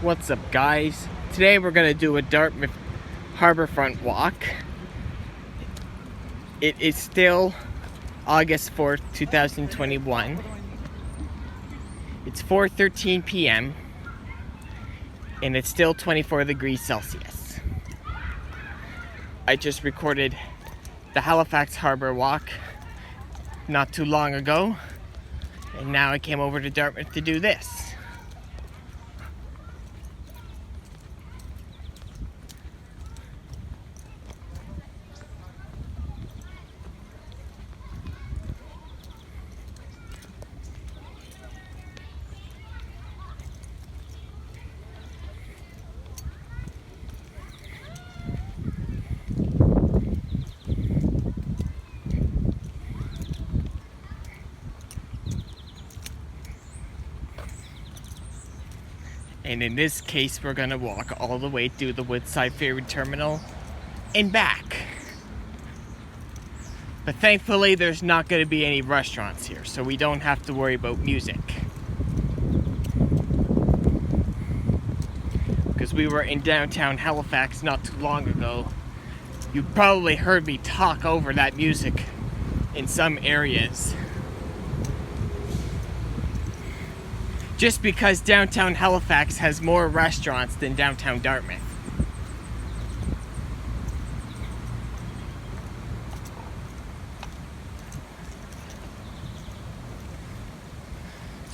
What's up, guys? Today we're gonna do a Dartmouth Harbourfront walk. It is still August 4th, 2021. It's 4:13 p.m. and it's still 24 degrees Celsius. I just recorded the Halifax Harbour walk not too long ago, and now I came over to Dartmouth to do this. And in this case, we're gonna walk all the way through the Woodside Ferry Terminal and back. But thankfully, there's not gonna be any restaurants here, so we don't have to worry about music. Because we were in downtown Halifax not too long ago. You probably heard me talk over that music in some areas. Just because downtown Halifax has more restaurants than downtown Dartmouth.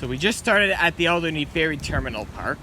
So we just started at the Alderney Ferry Terminal Park.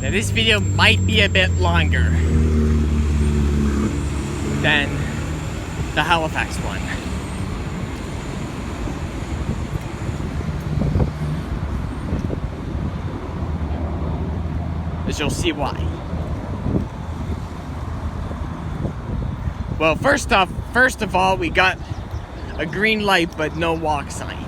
Now this video might be a bit longer than the Halifax one. As you'll see why. Well, first of all, we got a green light but no walk sign.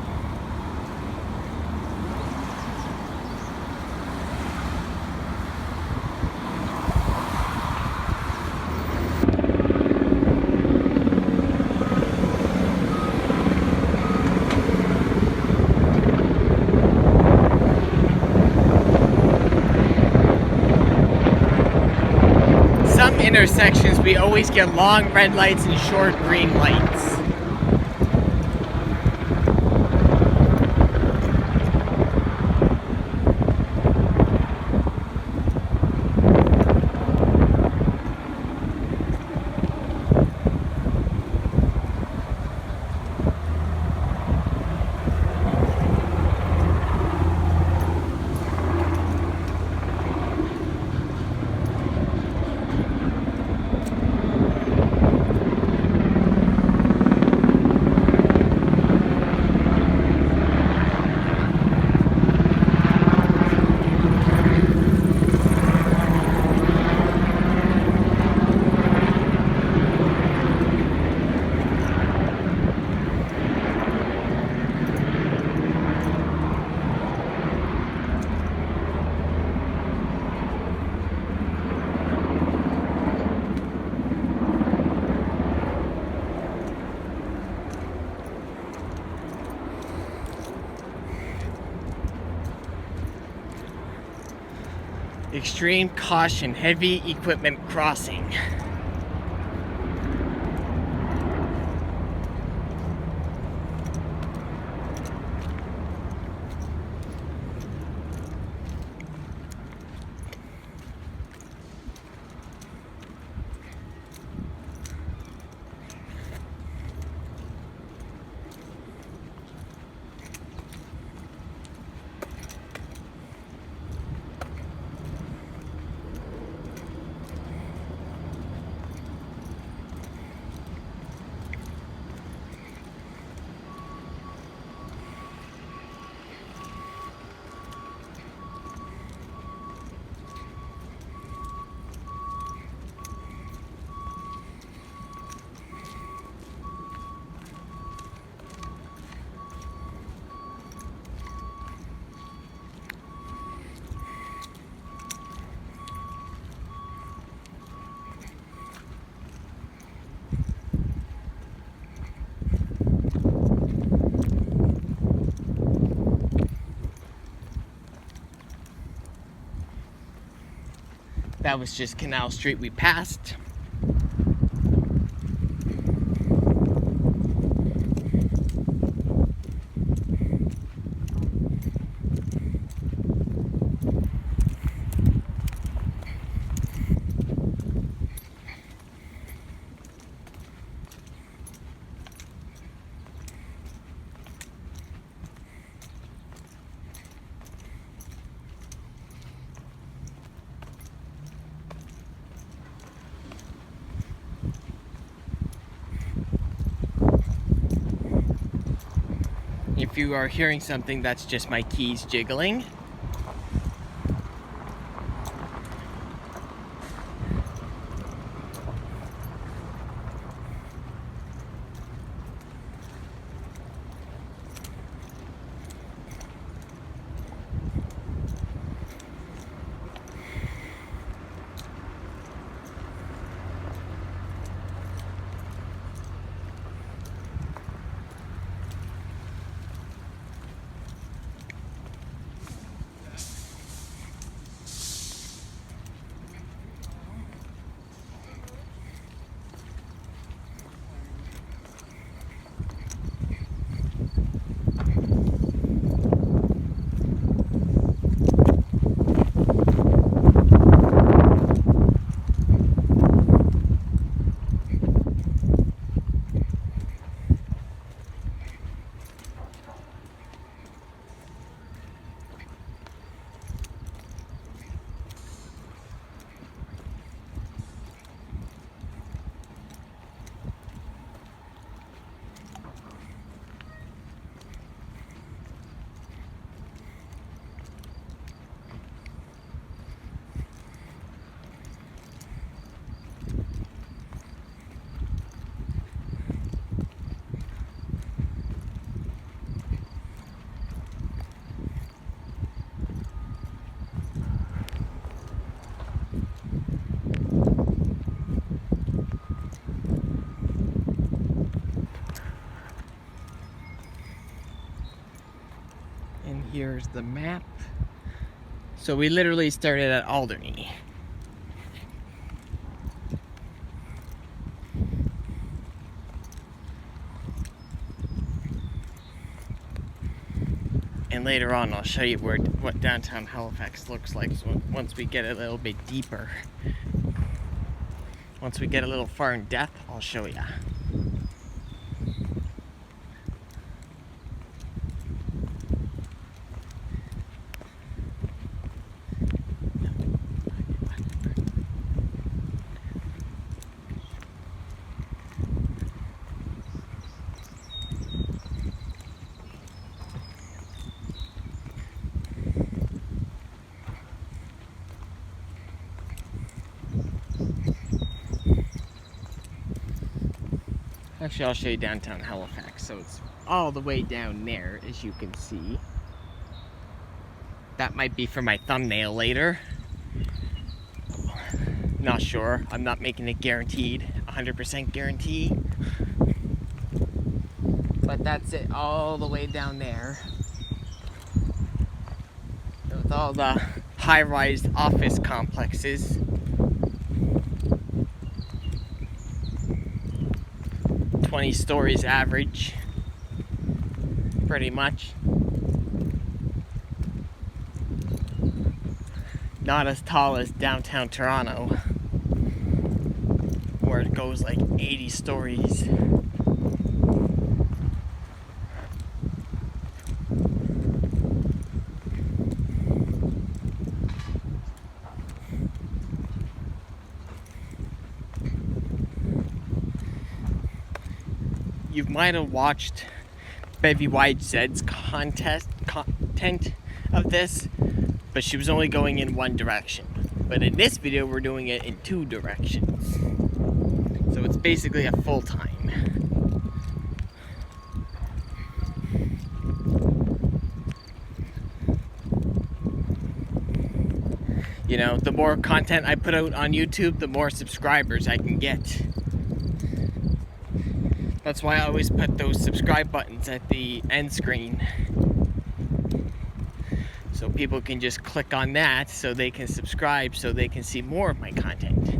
Intersections, we always get long red lights and short green lights. Extreme caution, heavy equipment crossing. That was just Canal Street we passed. If you are hearing something, that's just my keys jiggling. Here's the map. So we literally started at Alderney. And later on I'll show you what downtown Halifax looks like once we get a little bit deeper. Once we get a little far in depth, I'll show you. Actually, I'll show you downtown Halifax. So it's all the way down there, as you can see. That might be for my thumbnail later. Not sure. I'm not making it guaranteed, 100% guarantee. But that's it, all the way down there. With all the high-rise office complexes. "20 stories average, pretty much. Not as tall as downtown Toronto, where it goes like 80 stories. You might have watched Bevy Whiteshead's content of this, but she was only going in one direction. But in this video, we're doing it in two directions. So it's basically a full time. You know, the more content I put out on YouTube, the more subscribers I can get. That's why I always put those subscribe buttons at the end screen, so people can just click on that so they can subscribe, so they can see more of my content.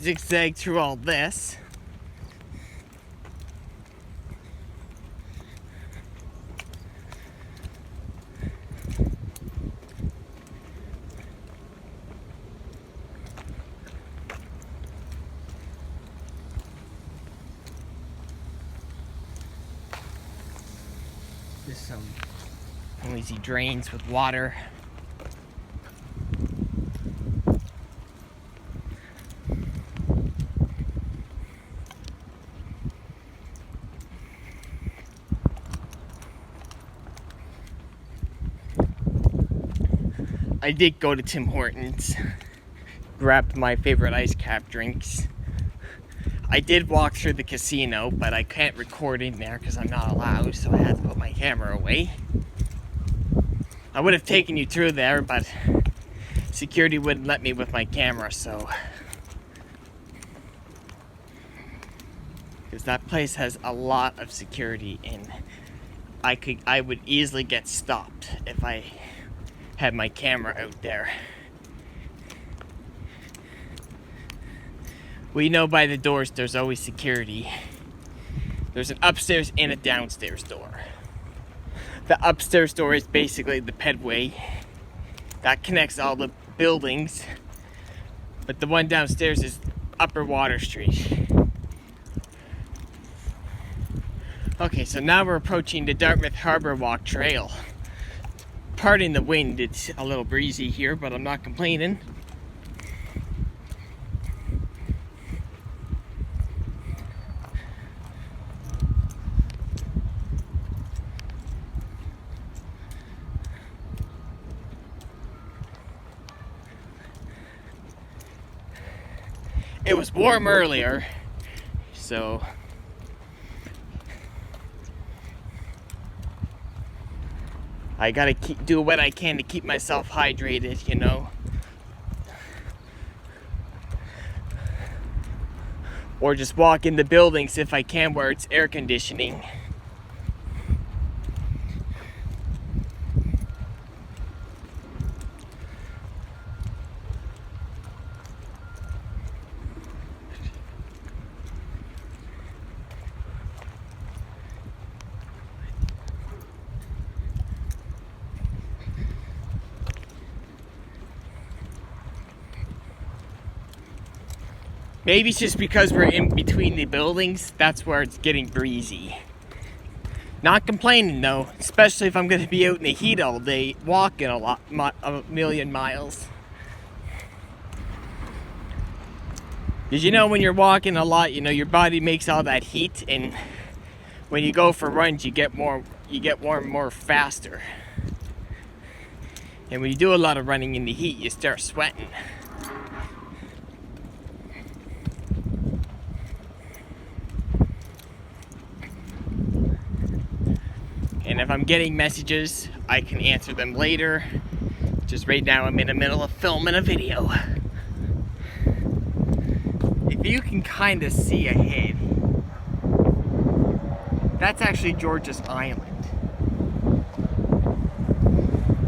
Zigzag through all this. Just some noisy drains with water. I did go to Tim Hortons, grabbed my favorite ice cap drinks. I did walk through the casino, but I can't record in there because I'm not allowed, so I had to put my camera away. I would have taken you through there, but security wouldn't let me with my camera, so. Because that place has a lot of security, and I would easily get stopped if I had my camera out there. We know by the doors there's always security. There's an upstairs and a downstairs door. The upstairs door is basically the pedway that connects all the buildings, but the one downstairs is Upper Water Street. Okay, so now we're approaching the Dartmouth Harbour Walk Trail. Pardon the wind, it's a little breezy here, but I'm not complaining. It was warm earlier, so I gotta do what I can to keep myself hydrated, you know. Or just walk in the buildings if I can where it's air conditioning. Maybe it's just because we're in between the buildings, that's where it's getting breezy. Not complaining though, especially if I'm going to be out in the heat all day, walking a million miles. Because you know, when you're walking a lot, you know, your body makes all that heat, and when you go for runs, you get warm more faster. And when you do a lot of running in the heat, you start sweating. And if I'm getting messages, I can answer them later. Just right now, I'm in the middle of filming a video. If you can kind of see ahead, that's actually George's Island.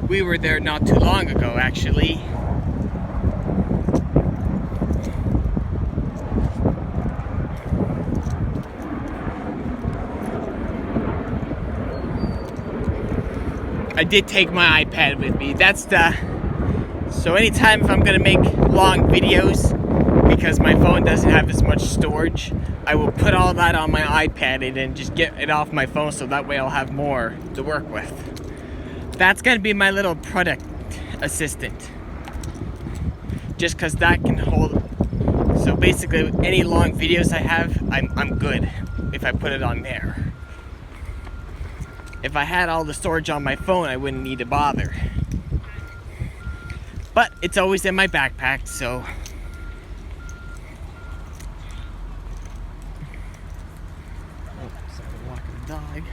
We were there not too long ago, actually. I did take my iPad with me. So anytime if I'm gonna make long videos, because my phone doesn't have as much storage, I will put all that on my iPad and then just get it off my phone, so that way I'll have more to work with. That's gonna be my little product assistant. Just cause that can hold. So basically any long videos I have, I'm good if I put it on there. If I had all the storage on my phone, I wouldn't need to bother. But it's always in my backpack, so. Oh, sorry, walking the dog.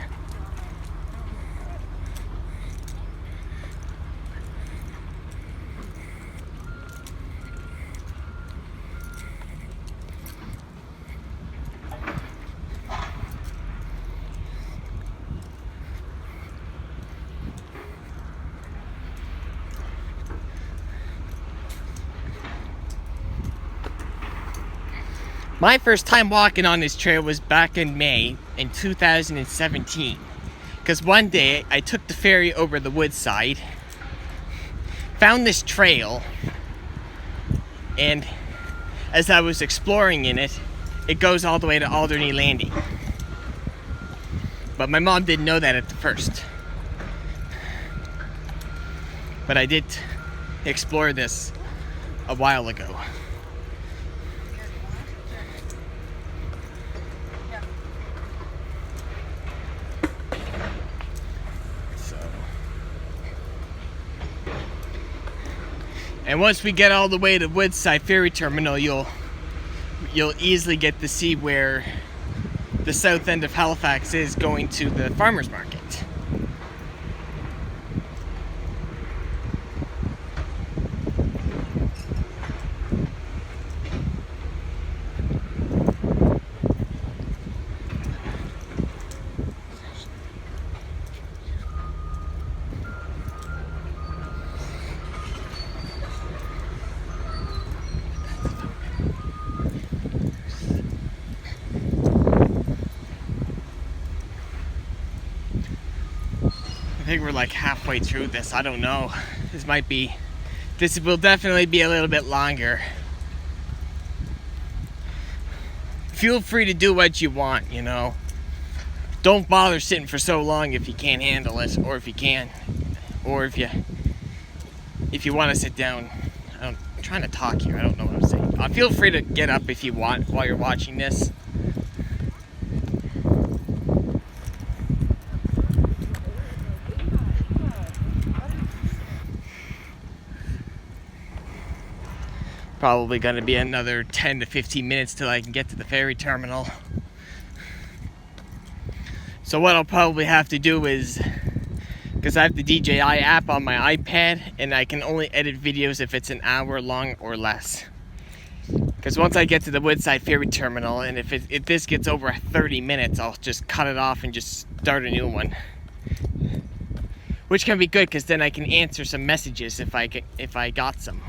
My first time walking on this trail was back in May in 2017. Because one day I took the ferry over the Woodside, found this trail, and as I was exploring in it, it goes all the way to Alderney Landing. But my mom didn't know that at the first. But I did explore this a while ago. And once we get all the way to Woodside Ferry Terminal, you'll easily get to see where the south end of Halifax is, going to the farmers market. I think we're like halfway through this. I don't know. This will definitely be a little bit longer. Feel free to do what you want, you know. Don't bother sitting for so long if you can't handle it, or if you can, or if you want to sit down. I'm trying to talk here. I don't know what I'm saying. Feel free to get up if you want while you're watching this. Probably going to be another 10 to 15 minutes till I can get to the ferry terminal. So what I'll probably have to do is, because I have the DJI app on my iPad, and I can only edit videos if it's an hour long or less. Because once I get to the Woodside Ferry Terminal, and if this gets over 30 minutes, I'll just cut it off and just start a new one. Which can be good, because then I can answer some messages if I got some.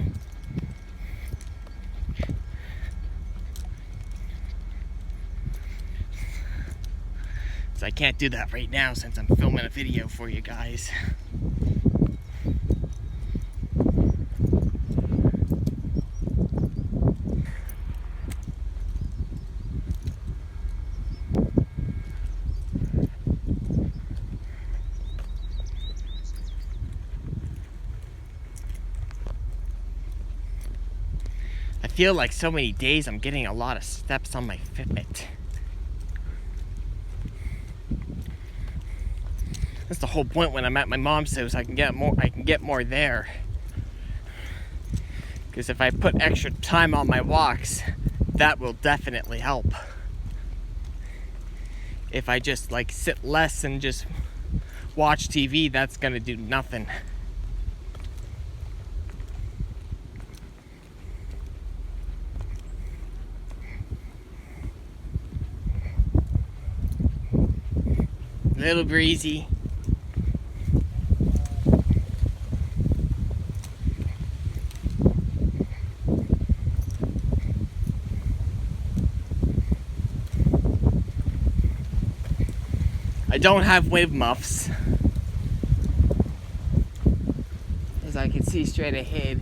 So I can't do that right now since I'm filming a video for you guys. I feel like so many days I'm getting a lot of steps on my Fitbit. That's the whole point when I'm at my mom's house. I can get more there. Because if I put extra time on my walks, that will definitely help. If I just like sit less and just watch TV, that's gonna do nothing. A little breezy. I don't have wave muffs. As I can see straight ahead,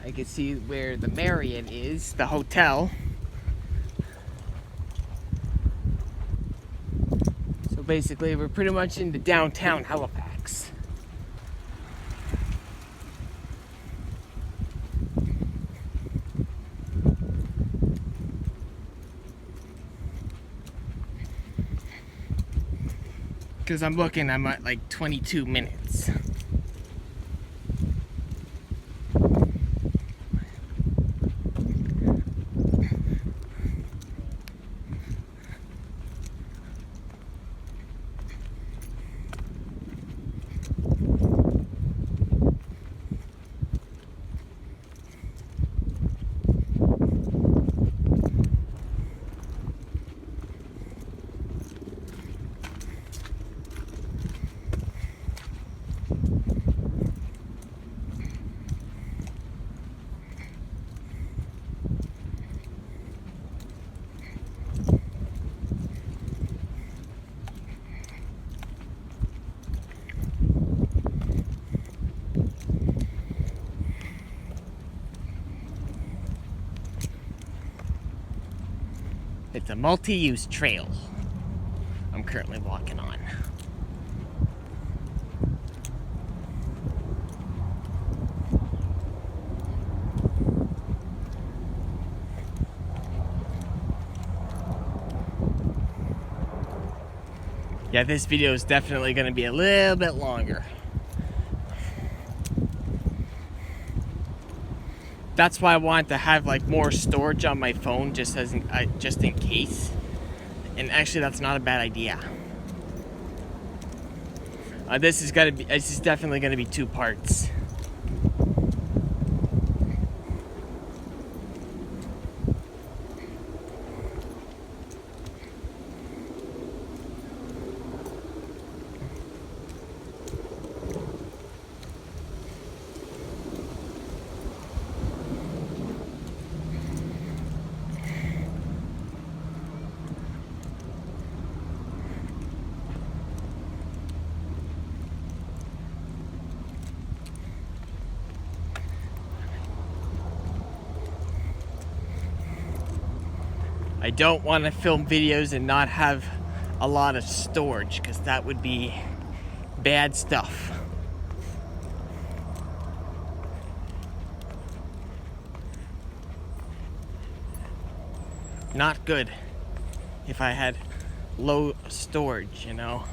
I can see where the Marriott is, the hotel. So basically, we're pretty much into downtown Halifax. Because I'm at like 22 minutes. It's a multi-use trail I'm currently walking on. Yeah, this video is definitely going to be a little bit longer. That's why I wanted to have like more storage on my phone, just in case. And actually, that's not a bad idea. This is definitely going to be 2 parts. I don't want to film videos and not have a lot of storage, because that would be bad stuff. Not good if I had low storage, you know.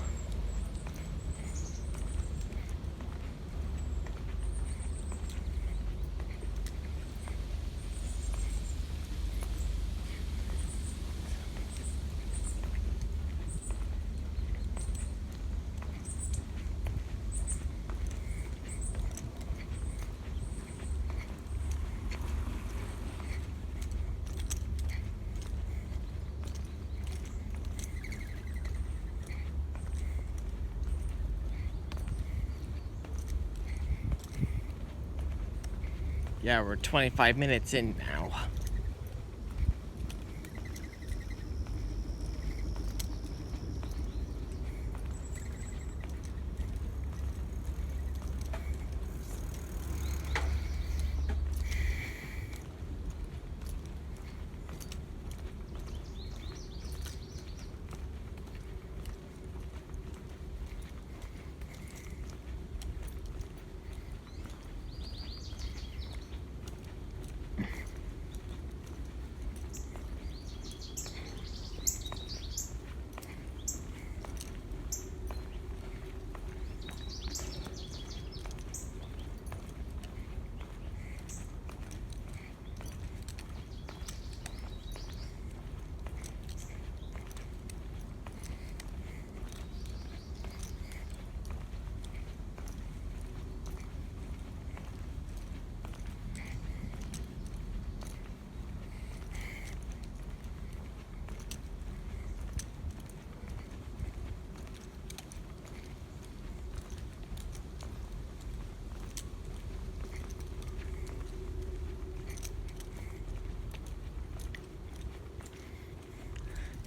Yeah, we're 25 minutes in now.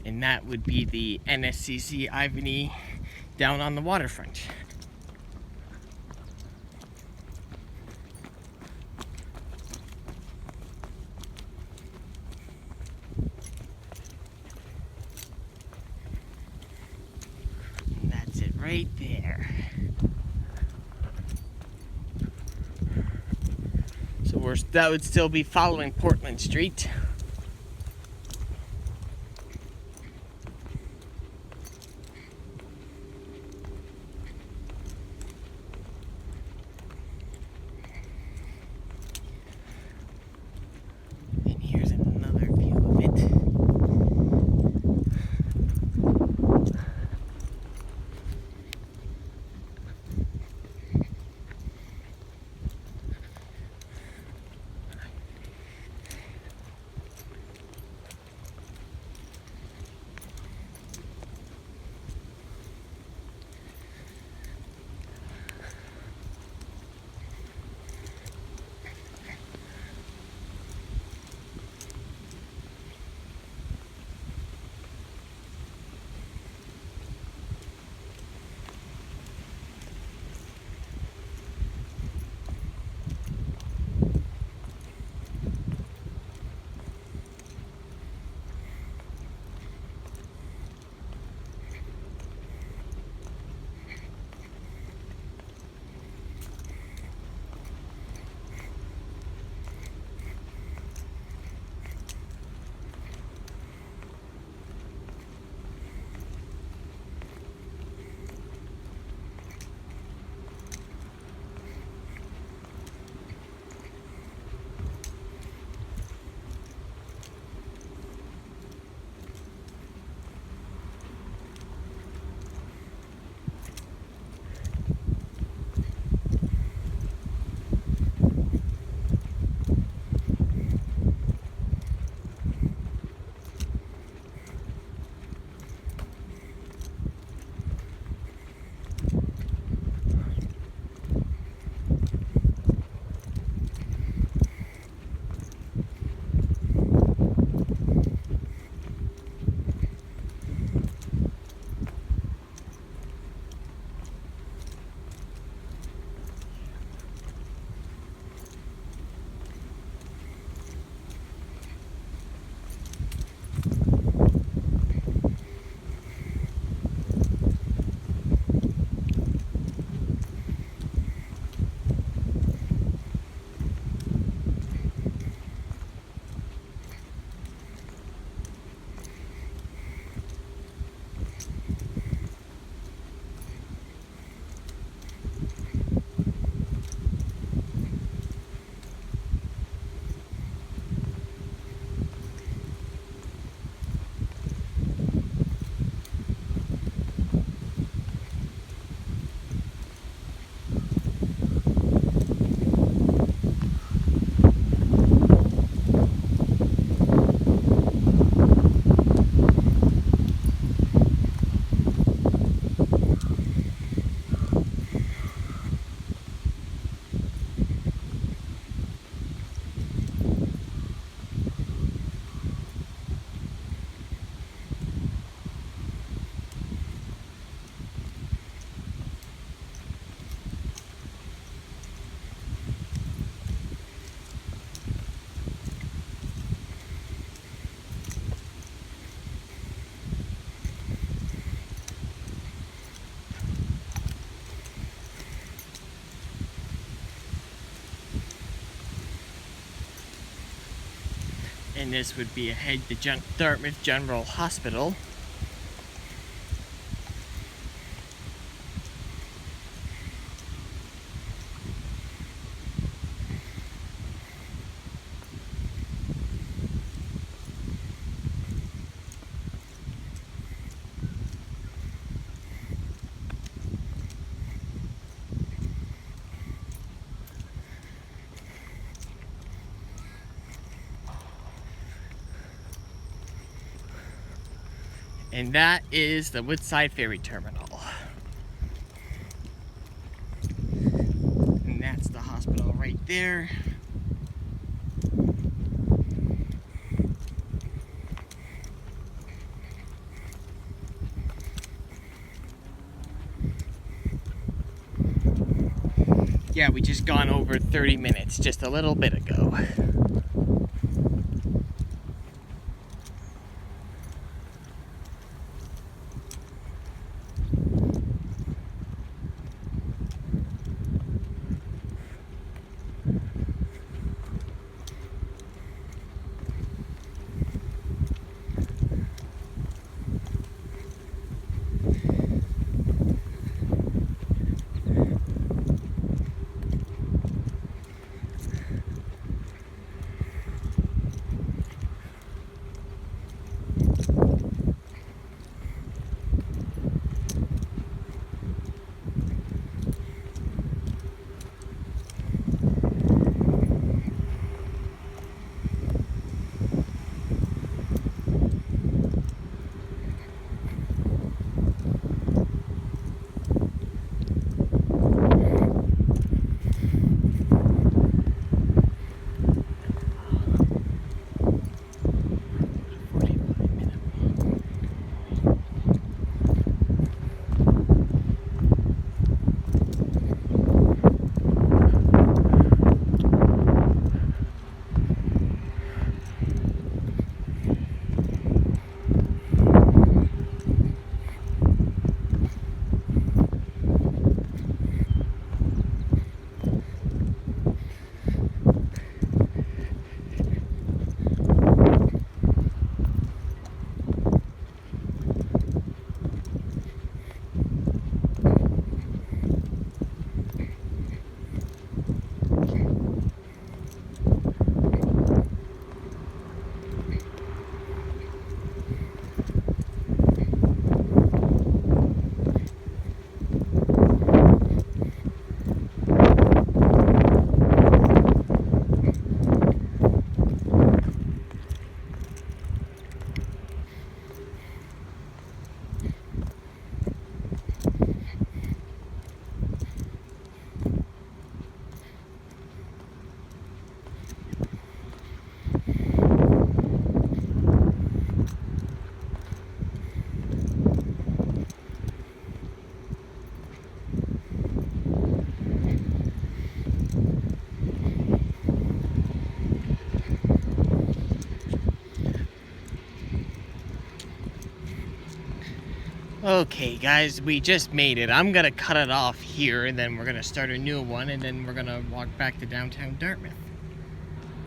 And that would be the NSCC Ivany down on the waterfront. And that's it right there. So that would still be following Portland Street. And here's another view of it. And this would be ahead to Dartmouth General Hospital. And that is the Woodside Ferry Terminal. And that's the hospital right there. Yeah, we just gone over 30 minutes just a little bit ago. Okay guys, we just made it. I'm gonna cut it off here and then we're gonna start a new one and then we're gonna walk back to downtown Dartmouth.